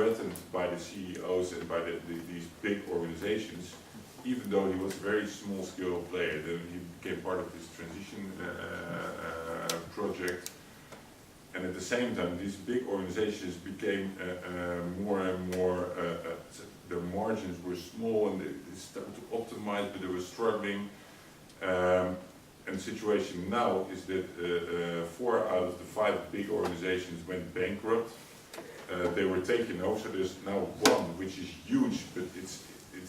threatened by the CEOs and by these big organizations, even though he was a very small-scale player. Then he became part of this transition project. And at the same time, these big organizations became more and more, their margins were small and they started to optimize, but they were struggling. And the situation now is that 4 out of the 5 big organizations went bankrupt. They were taken over, so there's now one which is huge, but it's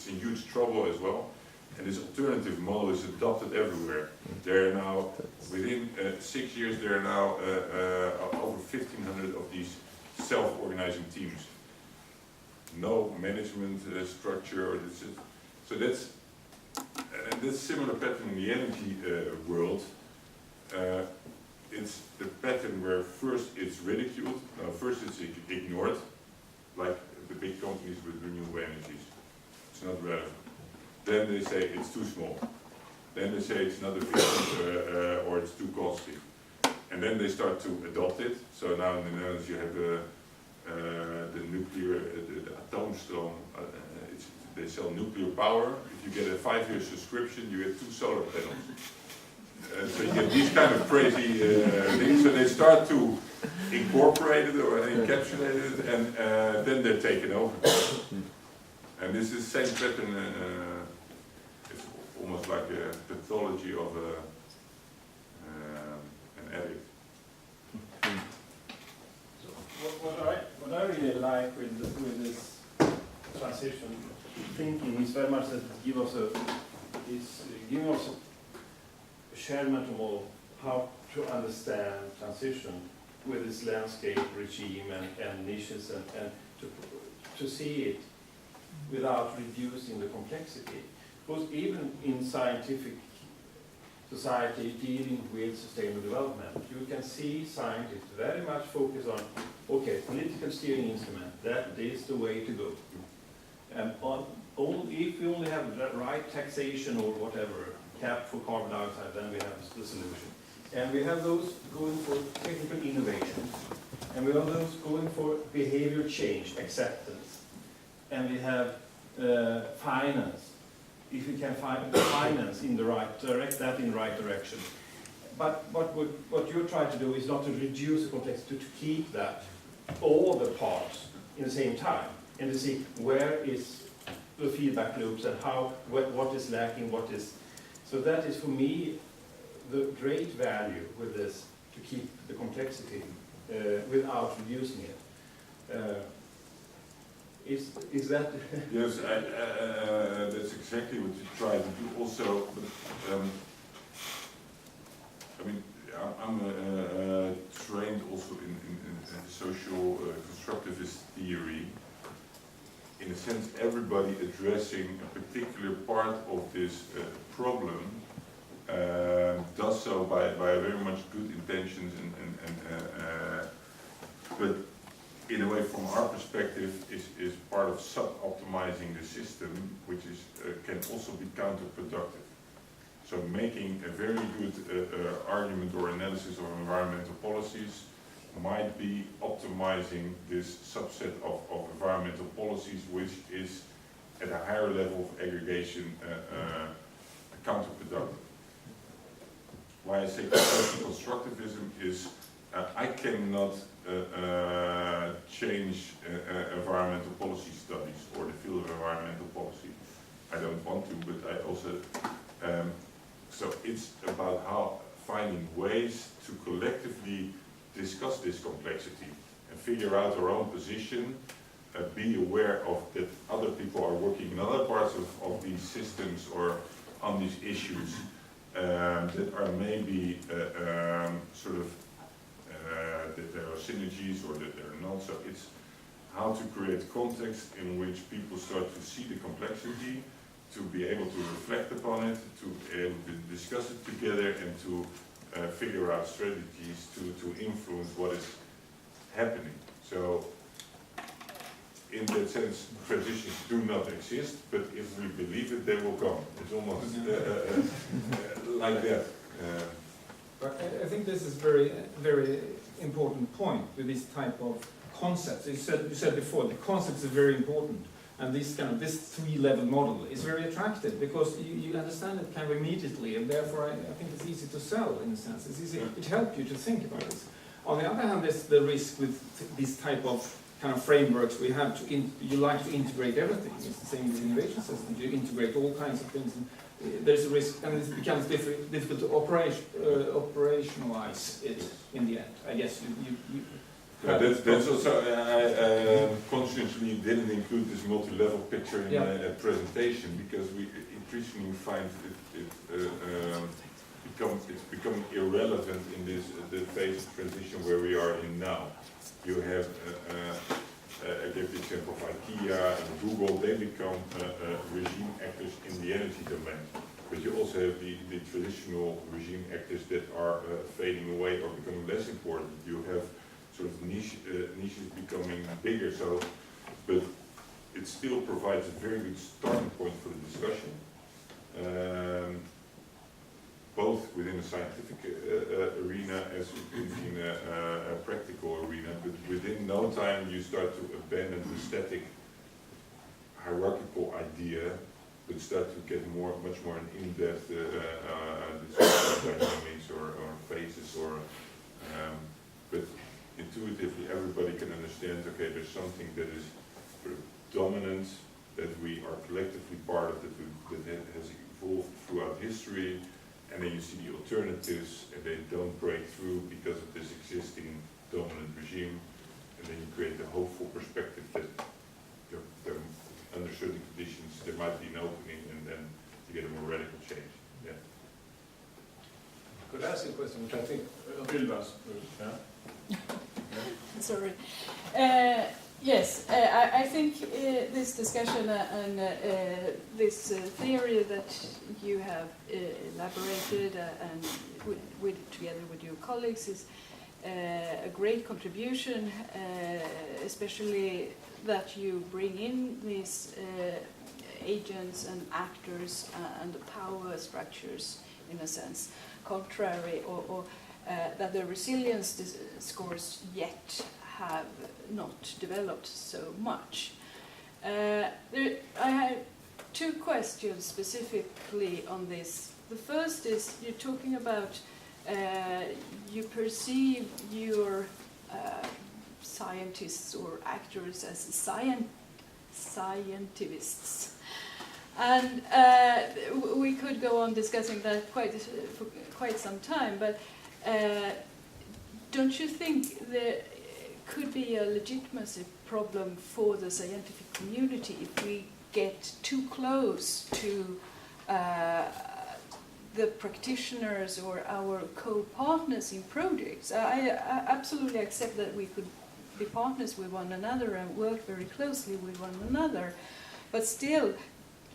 in huge trouble as well. And this alternative model is adopted everywhere. There are now, within 6 years, there are now over 1,500 of these self-organizing teams. No management structure. So that's similar pattern in the energy world. It's the pattern where first it's ridiculed, first it's ignored, like the big companies with renewable energies. It's not relevant. Then they say it's too small. Then they say it's not efficient or it's too costly. And then they start to adopt it. So now in the Netherlands you have the nuclear, the atoomstroom. They sell nuclear power. If you get a 5-year subscription, you get 2 solar panels. So you get these kind of crazy things. So they start to incorporate it or encapsulate it, and then they're taken over. And this is the same pattern. It's almost like a pathology of an addict. So what I really like with this transition thinking is very much that it gives us a shared mental model how to understand transition with this landscape regime and niches and to see it without reducing the complexity. Because even in scientific society dealing with sustainable development, you can see scientists very much focus on, okay, political steering instrument, that is the way to go. And if we only have the right taxation or whatever, cap for carbon dioxide, then we have the solution. And we have those going for technical innovation. And we have those going for behavior change, acceptance. And we have finance. If we can find finance in the right, direct that in the right direction. But what you're trying to do is not to reduce the complexity, to keep that, all the parts in the same time. And to see where is the feedback loops and how, what is lacking, what is. So that is for me the great value with this, to keep the complexity without reducing it. Is that? Yes, that's exactly what you try to do. Also, but, I mean, I'm trained also in social constructivist theory. In a sense, everybody addressing a particular part of this problem does so by very much good intentions but in a way, from our perspective, is part of sub-optimizing the system, which is can also be counterproductive. So making a very good argument or analysis of environmental policies might be optimizing this subset of environmental policies, which is at a higher level of aggregation counterproductive. Why I say social constructivism is I cannot change environmental policy studies or the field of environmental policy. I don't want to, but I also, so it's about how finding ways to collectively discuss this complexity and figure out our own position, be aware of that other people are working in other parts of these systems or on these issues that are maybe sort of that there are synergies or that there are not. So it's how to create context in which people start to see the complexity, to be able to reflect upon it, to be able to discuss it together, and to figure out strategies to influence what is happening. So in that sense, transitions do not exist, but if we believe it, they will come. It's almost like that. But I think this is very, very important point with this type of concepts. You said before, the concepts are very important. And this three-level model is very attractive because you understand it kind of immediately, and therefore I think it's easy to sell in a sense. It's easy, it helps you to think about this. On the other hand, there's the risk with this type of kind of frameworks we have you like to integrate everything. It's the same with innovation systems. You integrate all kinds of things. And there's a risk, and it becomes difficult to operationalize it in the end. I guess you that's also, I consciously didn't include this multi-level picture in my presentation because we increasingly find it's becoming irrelevant in the phase of transition where we are in now. You have, I gave the example of IKEA and Google, they become regime actors in the energy domain. But you also have the traditional regime actors that are fading away or becoming less important. You have sort of niches becoming bigger, but it still provides a very good starting point for the discussion, both within a scientific arena as in a practical arena, but within no time you start to abandon the static hierarchical idea, but start to get much more an in-depth discussion of dynamics or phases but intuitively everybody can understand, okay, there's something that is sort of dominant, that we are collectively part of, that has evolved throughout history, and then you see the alternatives, and they don't break through because of this existing dominant regime, and then you create a hopeful perspective that under certain conditions there might be an opening, and then you get a more radical change. Yeah. Could I ask you a question, which I think Sorry. Yes, I think this discussion and this theory that you have elaborated and together with your colleagues is a great contribution, especially that you bring in these agents and actors and the power structures, in a sense, contrary or that the resilience scores yet have not developed so much. I have two questions specifically on this. The first is, you're talking about you perceive your scientists or actors as scientists. And we could go on discussing that for quite some time, but don't you think there could be a legitimacy problem for the scientific community if we get too close to the practitioners or our co-partners in projects? I absolutely accept that we could be partners with one another and work very closely with one another, but still,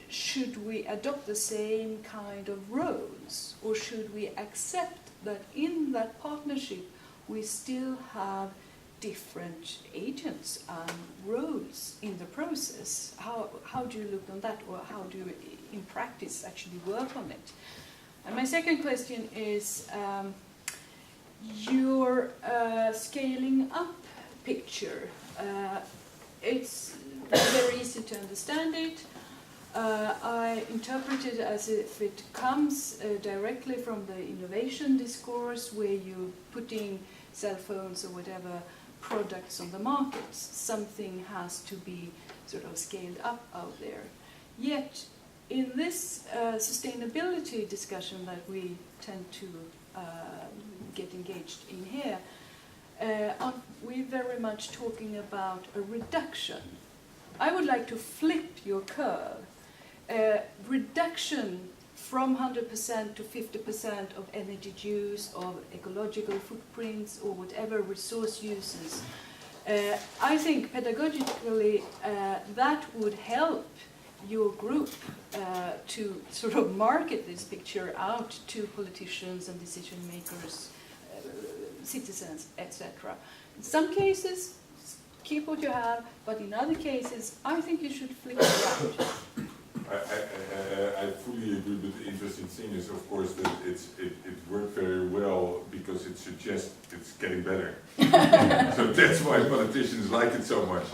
should we adopt the same kind of roles, or should we accept that in that partnership we still have different agents and roles in the process? How do you look on that, or how do you in practice actually work on it? And my second question is your scaling up picture. It's very easy to understand it. I interpret it as if it comes directly from the innovation discourse, where you're putting cell phones or whatever products on the market. Something has to be sort of scaled up out there. Yet, in this sustainability discussion that we tend to get engaged in here, we're very much talking about a reduction. I would like to flip your curve. Reduction from 100% to 50% of energy use, of ecological footprints, or whatever resource uses. I think pedagogically that would help your group to sort of market this picture out to politicians and decision makers, citizens, etc. In some cases, keep what you have, but in other cases, I think you should flip it around. I fully agree, but the interesting thing is, of course, that it worked very well because it suggests it's getting better. So that's why politicians like it so much.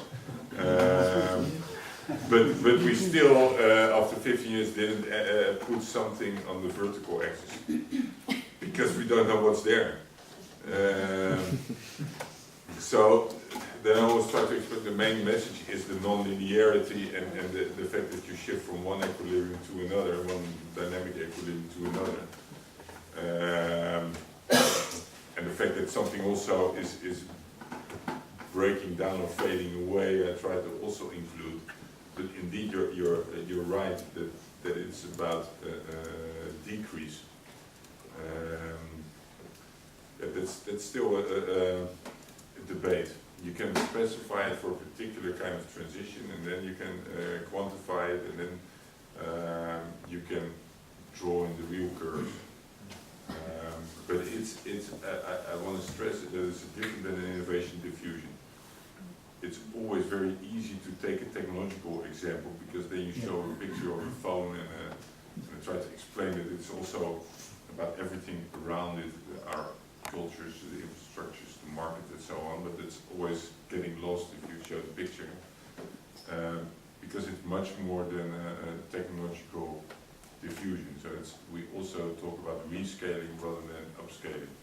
But we still, after 15 years, didn't put something on the vertical axis because we don't know what's there. So then I always try to explain the main message is the non-linearity and the fact that you shift from one equilibrium to another, one dynamic equilibrium to another. And the fact that something also is breaking down or fading away, I try to also include. But indeed, you're right that it's about decrease. That's still a debate. You can specify it for a particular kind of transition, and then you can quantify it, and then you can draw in the real curve. But I want to stress that it's different than an innovation diffusion. It's always very easy to take a technological example because then you show a picture of a phone and try to explain that it's also about everything around it, our cultures, the infrastructures, the market, and so on. But it's always getting lost if you show the picture because it's much more than a technological diffusion. So we also talk about rescaling rather than upscaling.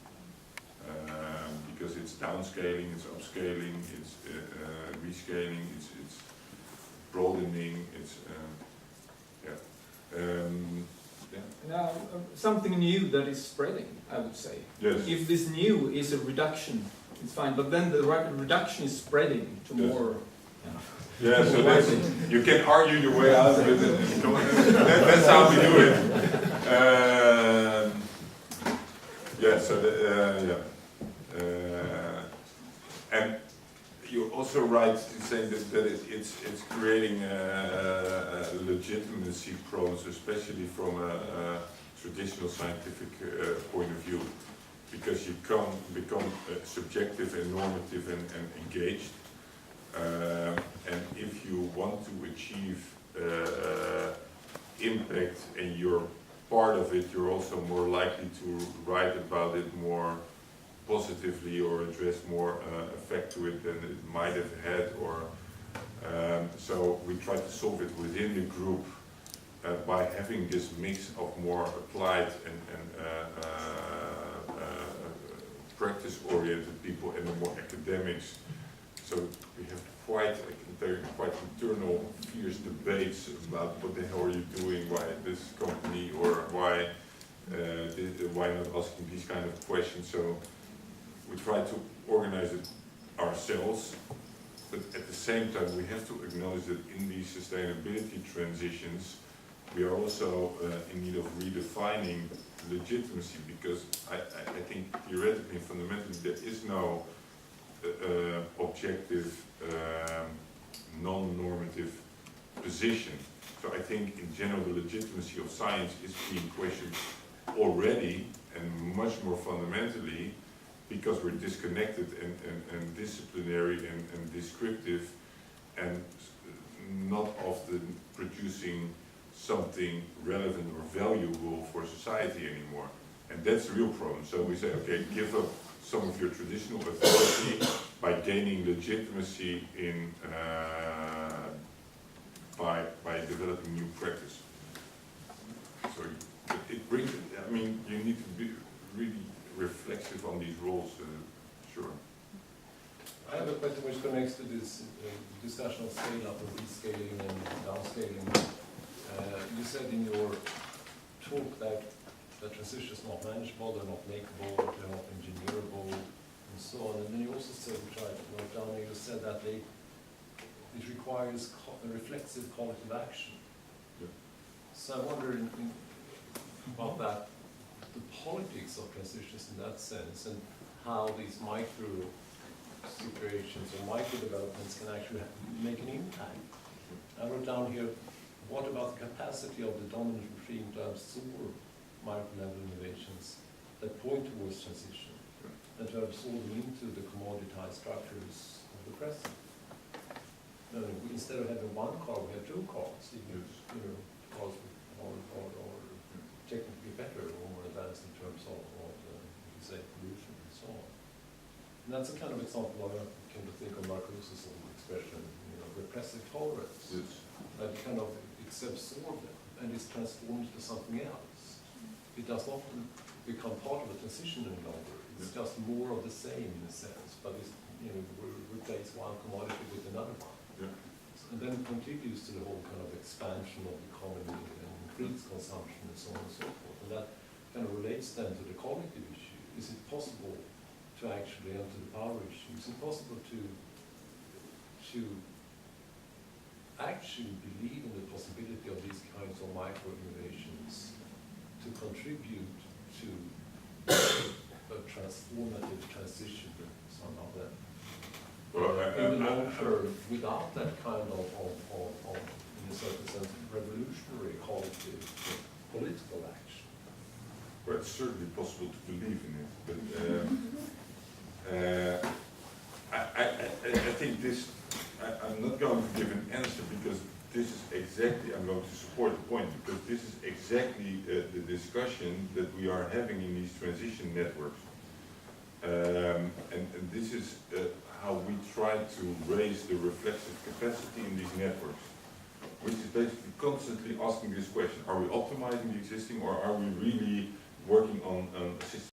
Because it's downscaling, it's upscaling, it's rescaling, it's broadening, it's Now, something new that is spreading, I would say. Yes. If this new is a reduction, it's fine, but then the reduction is spreading to more. Yeah, so you can argue your way out of it. That's how we do it. And you're also right in saying that it's creating a legitimacy problems, especially from a traditional scientific point of view, because you become subjective and normative and engaged. And if you want to achieve impact and you're part of it, you're also more likely to write about it more positively or address more effect to it than it might have had. So we try to solve it within the group by having this mix of more applied and practice-oriented people and the more academics. So we have quite internal, fierce debates about what the hell are you doing, why this company, or why not asking these kind of questions. So we try to organize it ourselves, but at the same time we have to acknowledge that in these sustainability transitions we are also in need of redefining legitimacy, because I think theoretically and fundamentally there is no objective, non-normative position. So I think in general the legitimacy of science is being questioned already, and much more fundamentally, because we're disconnected and disciplinary and descriptive, and not often producing something relevant or valuable for society anymore. And that's the real problem. So we say, okay, give up some of your traditional authority by gaining legitimacy in by developing new practice. So it brings, I mean, you need to be really reflexive on these roles, sure. I have a question which connects to this discussion of scale up and rescaling and downscaling. You said in your talk that the transition is not manageable, they're not makeable, they're not engineerable, and so on. And then you also said, which I wrote down, you said that it requires a reflexive collective action. Yeah. So I wonder about that, the politics of transitions in that sense, and how these micro situations or micro developments can actually make an impact. I wrote down here, what about the capacity of the dominant regime to absorb micro-level innovations that point towards transition, and to absorb them into the commoditized structures of the present? Instead of having one car, we have two cars. You know, or technically better or more advanced in terms of you say, pollution and so on. And that's a kind of example I came to think of Marcuse's expression, repressive tolerance. Yes. That kind of it's absorbed and is transformed to something else. It does not become part of a transition any longer. It's just more of the same in a sense, but it's, we replace one commodity with another one. Yeah. And then it contributes to the whole kind of expansion of the economy and increased consumption and so on and so forth. And that kind of relates then to the cognitive issue. Is it possible to actually, and to the power issue, is it possible to actually believe in the possibility of these kinds of micro-innovations to contribute to a transformative transition somehow then? Well, In the long term, without that kind of, in a certain sense, revolutionary quality political action. well, it's certainly possible to believe in it, but I think this, I'm not going to give an answer because this is exactly, I'm going to support the point, because this is exactly the discussion that we are having in these transition networks. And this is how we try to raise the reflexive capacity in these networks, which is basically constantly asking this question: are we optimizing the existing, or are we really working on a system